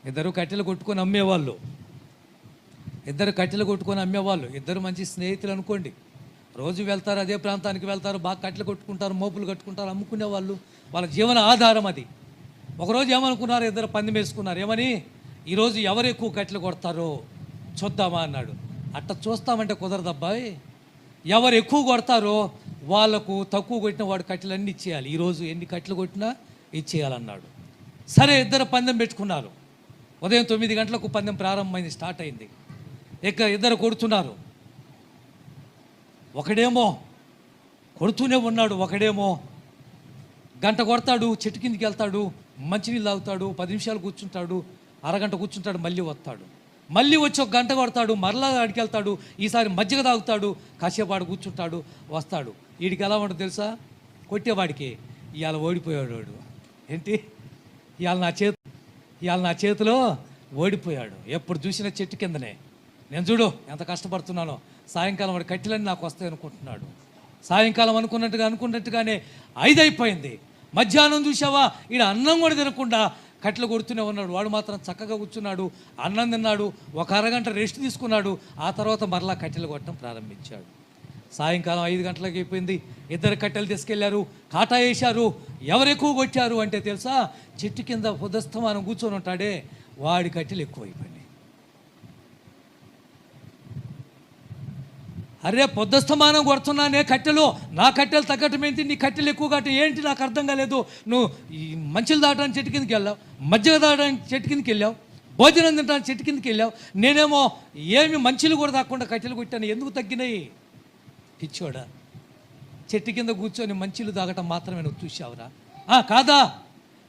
ఇద్దరు కట్టెలు కొట్టుకొని అమ్మేవాళ్ళు, ఇద్దరు మంచి స్నేహితులు అనుకోండి. రోజు వెళ్తారు, అదే ప్రాంతానికి వెళ్తారు, బాగా కట్టెలు కొట్టుకుంటారు, మోపులు కట్టుకుంటారు, అమ్ముకునే వాళ్ళు, వాళ్ళ జీవన ఆధారం అది. ఒకరోజు ఏమనుకున్నారు, ఇద్దరు పందెం వేసుకున్నారు. ఏమని? ఈరోజు ఎవరు ఎక్కువ కట్టెలు కొడతారో చూద్దామా అన్నాడు. అట్ట చూస్తామంటే కుదరదబ్బాయి. ఎవరు ఎక్కువ కొడతారో వాళ్ళకు తక్కువ కొట్టిన వాడు కట్టెలన్నీ ఇచ్చేయాలి, ఈరోజు ఎన్ని కట్టెలు కొట్టినా ఇచ్చేయాలన్నాడు. సరే, ఇద్దరు పందెం పెట్టుకున్నారు. ఉదయం 9 గంటలకు పందెం ప్రారంభమైంది, స్టార్ట్ అయింది. ఇక ఇద్దరు కొడుతున్నారు. ఒకడేమో కొడుతూనే ఉన్నాడు, ఒకడేమో గంట కొడతాడు, చెట్టు కిందికి వెళ్తాడు, మంచినీళ్ళు తాగుతాడు, 10 నిమిషాలు కూర్చుంటాడు, అరగంట కూర్చుంటాడు, మళ్ళీ వస్తాడు. మళ్ళీ వచ్చి ఒక గంట కొడతాడు, మరలా ఆడికి వెళ్తాడు, ఈసారి మజ్జిగ తాగుతాడు, కాసేపు ఆడు కూర్చుంటాడు, వస్తాడు. వీడికి ఎలా ఉంటుంది తెలుసా? కొట్టేవాడికి ఇవాళ ఓడిపోయాడు వాడు. ఏంటి? ఇవాళ నా చేతిలో ఓడిపోయాడు. ఎప్పుడు చూసినా చెట్టు కిందనే. నేను చూడు ఎంత కష్టపడుతున్నానో, సాయంకాలం వాడి కట్టెలన్నీ నాకు వస్తాయి అనుకుంటున్నాడు. సాయంకాలం అనుకున్నట్టుగానే 5 అయిపోయింది. మధ్యాహ్నం చూసావా, ఈడ అన్నం కూడా తినకుండా కట్టెలు కొడుతూనే ఉన్నాడు. వాడు మాత్రం చక్కగా కూర్చున్నాడు, అన్నం తిన్నాడు, ఒక అరగంట రెస్ట్ తీసుకున్నాడు. ఆ తర్వాత మరలా కట్టెలు కొట్టడం ప్రారంభించాడు. సాయంకాలం 5 గంటలకు అయిపోయింది. ఇద్దరు కట్టెలు తీసుకెళ్లారు, కాటా వేశారు. ఎవరు ఎక్కువ కొట్టారు అంటే తెలుసా? చెట్టు కింద పొదస్తమానం కూర్చొని ఉంటాడే, వాడి కట్టెలు ఎక్కువైపోయినాయి. అరే, పొద్దస్తమానం కొడుతున్నానే కట్టెలు, నా కట్టెలు తగ్గటం ఏంటి, నీ కట్టెలు ఎక్కువ కట్ట ఏంటి, నాకు అర్థం కాలేదు. నువ్వు ఈ మంచులు దాటడానికి చెట్టు కిందకి వెళ్ళావు, మజ్జిగ దాటడానికి చెట్టు కిందకి వెళ్ళావు, భోజనం తినడానికి చెట్టు కిందకి వెళ్ళావు, నేనేమో ఏమి మంచులు కూడా తాకుండా కట్టెలు కొట్టాను, ఎందుకు తగ్గినాయి? పిచ్చోడా, చెట్టు కింద కూర్చొని మంచిలు తాగటం మాత్రమే నువ్వు చూసావురా? కాదా?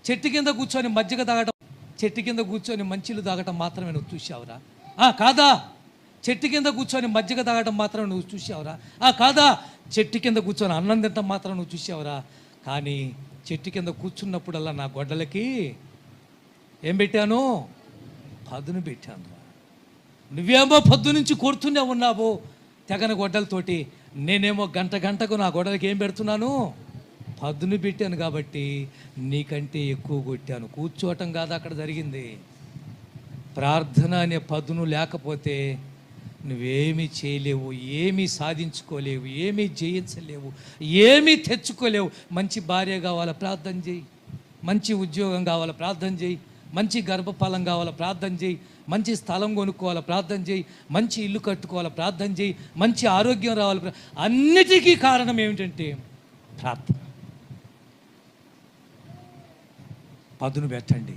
చెట్టు కింద కూర్చొని మజ్జిగ తాగటం, చెట్టు కింద కూర్చొని మంచిలు తాగటం మాత్రమే నువ్వు చూసావురా? కాదా? చెట్టు కింద కూర్చొని మజ్జిగ తాగటం మాత్రం నువ్వు చూసావురా? కాదా? చెట్టు కింద కూర్చొని అన్నం తినటం మాత్రం నువ్వు చూసావురా? కానీ చెట్టు కింద కూర్చున్నప్పుడల్లా నా గొడ్డలకి ఏం పెట్టాను? పదును పెట్టాను. నువ్వేమో పొద్దు నుంచి కొడుతూనే ఉన్నావు తెగన గొడ్డలతోటి, నేనేమో గంటకు నా గొడ్డలకి ఏం పెడుతున్నాను? పదును పెట్టాను. కాబట్టి నీకంటే ఎక్కువ కొట్టాను. కూర్చోవటం కాదు అక్కడ జరిగింది. ప్రార్థన అనే పదును లేకపోతే నువ్వేమీ చేయలేవు, ఏమీ సాధించుకోలేవు, ఏమీ జయించలేవు, ఏమీ తెచ్చుకోలేవు. మంచి భార్య కావాలా? ప్రార్థన చేయి. మంచి ఉద్యోగం కావాలా? ప్రార్థన చేయి. మంచి గర్భఫలం కావాలా? ప్రార్థన చేయి. మంచి స్థలం కొనుక్కోవాలా? ప్రార్థన చేయి. మంచి ఇల్లు కట్టుకోవాలా? ప్రార్థన చేయి. మంచి ఆరోగ్యం రావాలి. అన్నిటికీ కారణం ఏమిటంటే ప్రార్థన. పదును పెట్టండి.